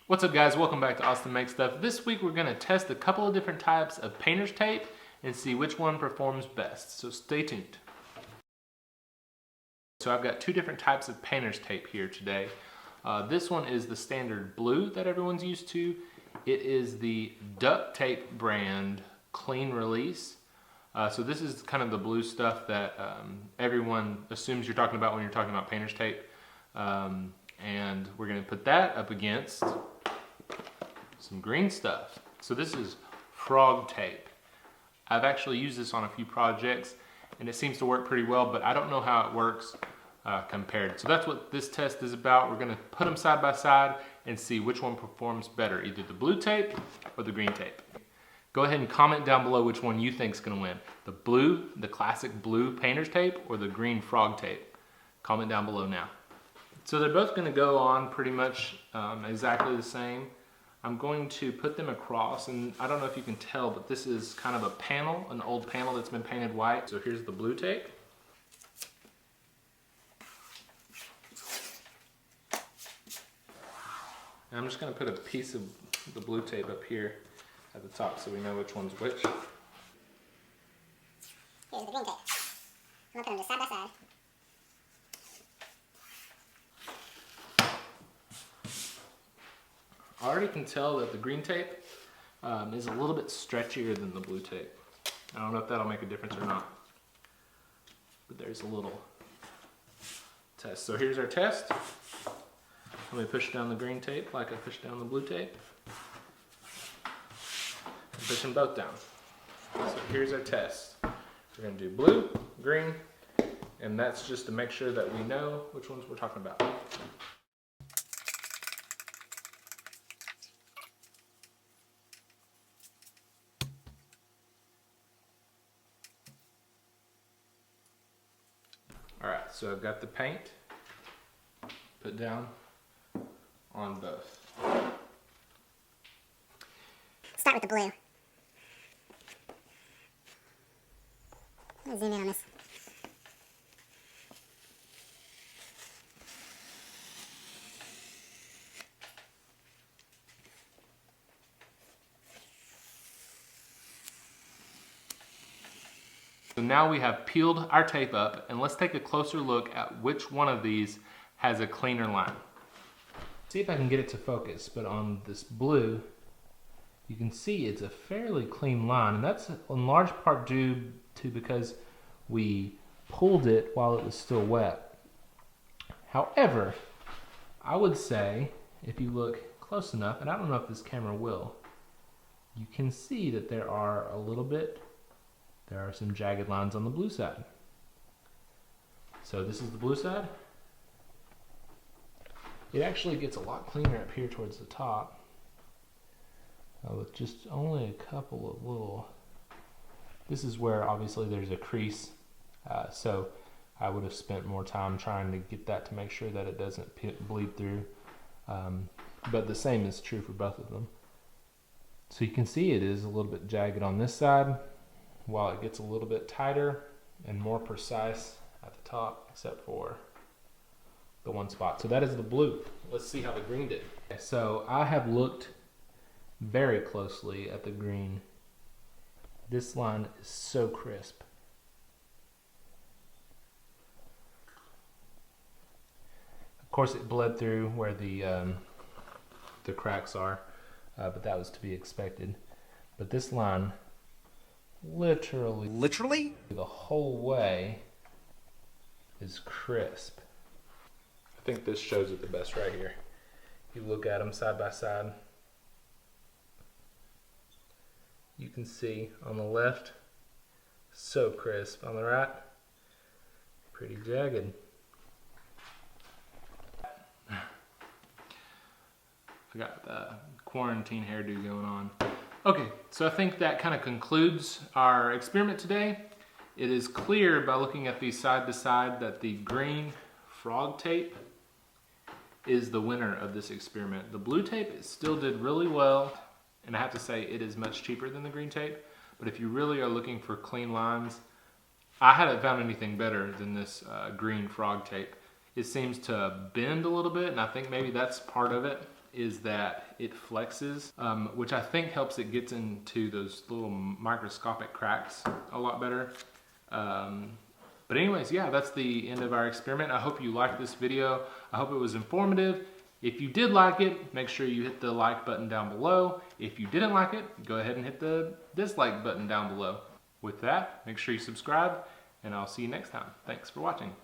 What's up guys, welcome back to Austin Makes Stuff. This week we're going to test a couple of different types of painter's tape and see which one performs best, so stay tuned. So I've got two different types of painter's tape here today. This one is the standard blue that everyone's used to. It is the duct tape brand clean release. So this is kind of the blue stuff that everyone assumes you're talking about when you're talking about painter's tape. And we're going to put that up against some green stuff. So this is FROGTAPE. I've actually used this on a few projects and it seems to work pretty well, but I don't know how it works compared. So that's what this test is about. We're going to put them side by side and see which one performs better, either the blue tape or the green tape. Go ahead and comment down below which one you think is going to win. The blue, the classic blue painter's tape, or the green FROGTAPE. Comment down below now. So they're both going to go on pretty much exactly the same. I'm going to put them across, and I don't know if you can tell, but this is kind of a panel, an old panel that's been painted white. So here's the blue tape. And I'm just going to put a piece of the blue tape up here at the top so we know which one's which. Here's the green tape. I'm going to put them just side by side. I already can tell that the green tape is a little bit stretchier than the blue tape. I don't know if that'll make a difference or not, but there's a little test. So here's our test. Let me push down the green tape like I pushed down the blue tape. And push them both down. So here's our test. We're going to do blue, green, and that's just to make sure that we know which ones we're talking about. Alright, so I've got the paint put down on both. Start with the blue. I'm going to zoom in on this. So now we have peeled our tape up, and let's take a closer look at which one of these has a cleaner line. See if I can get it to focus, but on this blue, you can see it's a fairly clean line, and that's in large part due to because we pulled it while it was still wet. However, I would say if you look close enough, and I don't know if this camera will, you can see that there are some jagged lines on the blue side. So this is the blue side. It actually gets a lot cleaner up here towards the top with just only a couple of little. This is where obviously there's a crease, so I would have spent more time trying to get that to make sure that it doesn't bleed through, but the same is true for both of them. So you can see it is a little bit jagged on this side, while it gets a little bit tighter and more precise at the top, except for the one spot. So that is the blue. Let's see how the green did. Okay, so I have looked very closely at the green. This line is so crisp. Of course it bled through where the cracks are, but that was to be expected. But this line literally the whole way is crisp. I think this shows it the best right here. You look at them side by side, you can see on the left so crisp, on the right pretty jagged. I got the quarantine hairdo going on. Okay, so I think that kind of concludes our experiment today. It is clear by looking at these side to side that the green FROGTAPE is the winner of this experiment. The blue tape still did really well, and I have to say it is much cheaper than the green tape, but if you really are looking for clean lines, I haven't found anything better than this green FROGTAPE. It seems to bend a little bit, and I think maybe that's part of it. is that it flexes, which I think helps it get into those little microscopic cracks a lot better. But anyways, yeah, that's the end of our experiment. I hope you liked this video. I hope it was informative. If you did like it, make sure you hit the like button down below. If you didn't like it, go ahead and hit the dislike button down below. With that, make sure you subscribe, and I'll see you next time. Thanks for watching.